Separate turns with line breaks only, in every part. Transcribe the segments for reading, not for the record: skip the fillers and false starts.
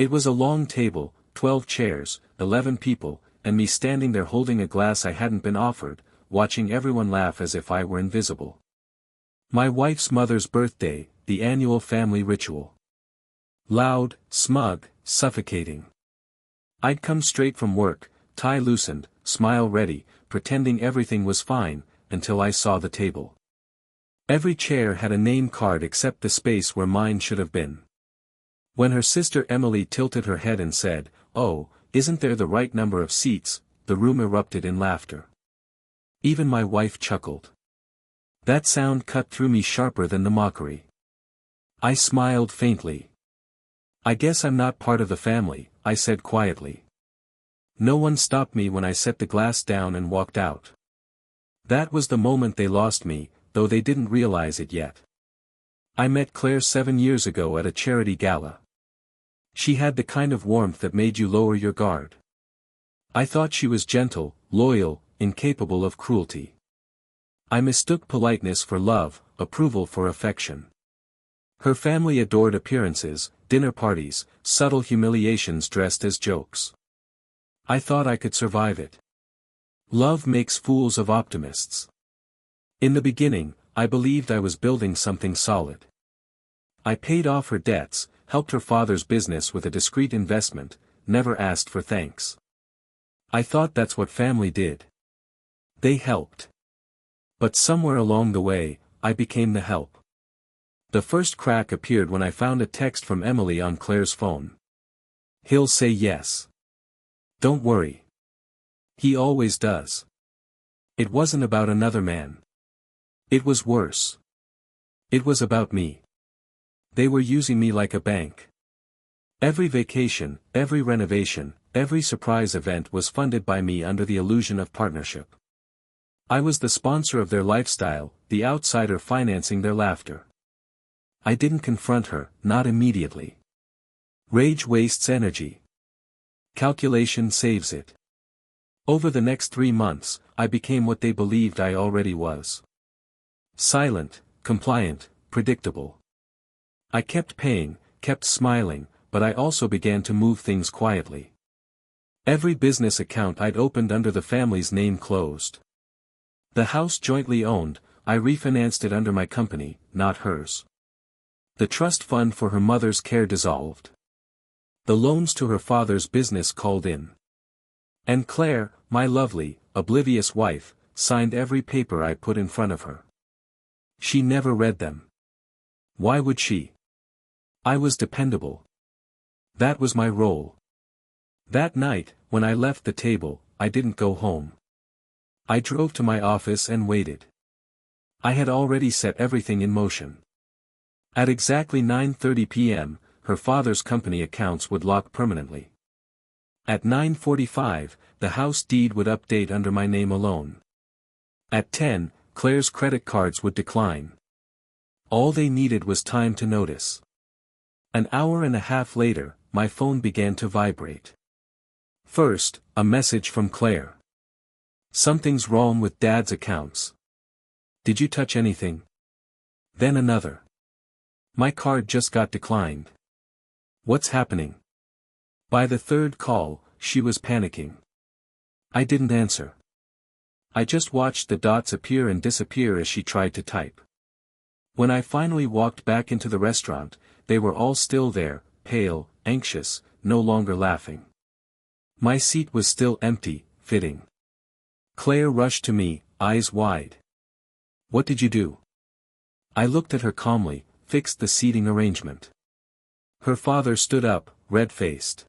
It was a long table, 12 chairs, 11 people, and me standing there holding a glass I hadn't been offered, watching everyone laugh as if I were invisible. My wife's mother's birthday, the annual family ritual. Loud, smug, suffocating. I'd come straight from work, tie loosened, smile ready, pretending everything was fine, until I saw the table. Every chair had a name card except the space where mine should have been. When her sister Emily tilted her head and said, "Oh, isn't there the right number of seats?" the room erupted in laughter. Even my wife chuckled. That sound cut through me sharper than the mockery. I smiled faintly. "I guess I'm not part of the family," I said quietly. No one stopped me when I set the glass down and walked out. That was the moment they lost me, though they didn't realize it yet. I met Claire 7 years ago at a charity gala. She had the kind of warmth that made you lower your guard. I thought she was gentle, loyal, incapable of cruelty. I mistook politeness for love, approval for affection. Her family adored appearances, dinner parties, subtle humiliations dressed as jokes. I thought I could survive it. Love makes fools of optimists. In the beginning, I believed I was building something solid. I paid off her debts, helped her father's business with a discreet investment, never asked for thanks. I thought that's what family did. They helped. But somewhere along the way, I became the help. The first crack appeared when I found a text from Emily on Claire's phone. "He'll say yes. Don't worry. He always does." It wasn't about another man. It was worse. It was about me. They were using me like a bank. Every vacation, every renovation, every surprise event was funded by me under the illusion of partnership. I was the sponsor of their lifestyle, the outsider financing their laughter. I didn't confront her, not immediately. Rage wastes energy. Calculation saves it. Over the next 3 months, I became what they believed I already was. Silent, compliant, predictable. I kept paying, kept smiling, but I also began to move things quietly. Every business account I'd opened under the family's name closed. The house jointly owned, I refinanced it under my company, not hers. The trust fund for her mother's care dissolved. The loans to her father's business called in. And Claire, my lovely, oblivious wife, signed every paper I put in front of her. She never read them. Why would she? I was dependable. That was my role. That night, when I left the table, I didn't go home. I drove to my office and waited. I had already set everything in motion. At exactly 9:30 p.m., her father's company accounts would lock permanently. At 9:45, the house deed would update under my name alone. At 10, Claire's credit cards would decline. All they needed was time to notice. An hour and a half later, my phone began to vibrate. First, a message from Claire. "Something's wrong with Dad's accounts. Did you touch anything?" Then another. "My card just got declined. What's happening?" By the third call, she was panicking. I didn't answer. I just watched the dots appear and disappear as she tried to type. When I finally walked back into the restaurant, they were all still there, pale, anxious, no longer laughing. My seat was still empty, fitting. Claire rushed to me, eyes wide. "What did you do?" I looked at her calmly, fixed the seating arrangement. Her father stood up, red-faced.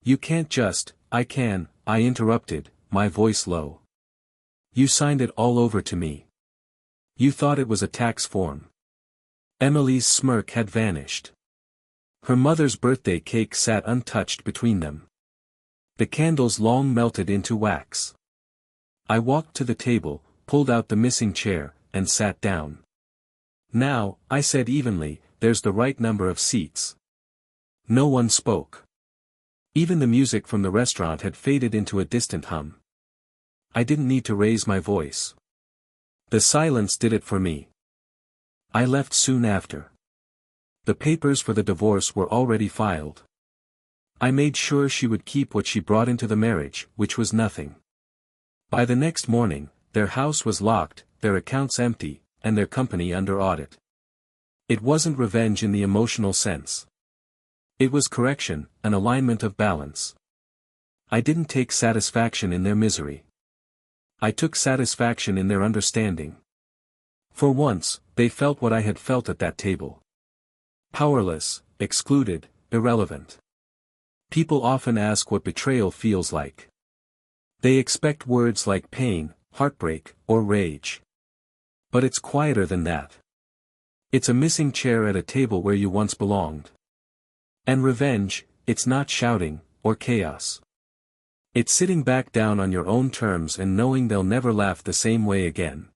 "You can't just, I can," I interrupted, my voice low. "You signed it all over to me. You thought it was a tax form." Emily's smirk had vanished. Her mother's birthday cake sat untouched between them. The candles long melted into wax. I walked to the table, pulled out the missing chair, and sat down. "Now," I said evenly, "there's the right number of seats." No one spoke. Even the music from the restaurant had faded into a distant hum. I didn't need to raise my voice. The silence did it for me. I left soon after. The papers for the divorce were already filed. I made sure she would keep what she brought into the marriage, which was nothing. By the next morning, their house was locked, their accounts empty, and their company under audit. It wasn't revenge in the emotional sense. It was correction, an alignment of balance. I didn't take satisfaction in their misery. I took satisfaction in their understanding. For once, they felt what I had felt at that table. Powerless, excluded, irrelevant. People often ask what betrayal feels like. They expect words like pain, heartbreak, or rage. But it's quieter than that. It's a missing chair at a table where you once belonged. And revenge, it's not shouting, or chaos. It's sitting back down on your own terms and knowing they'll never laugh the same way again.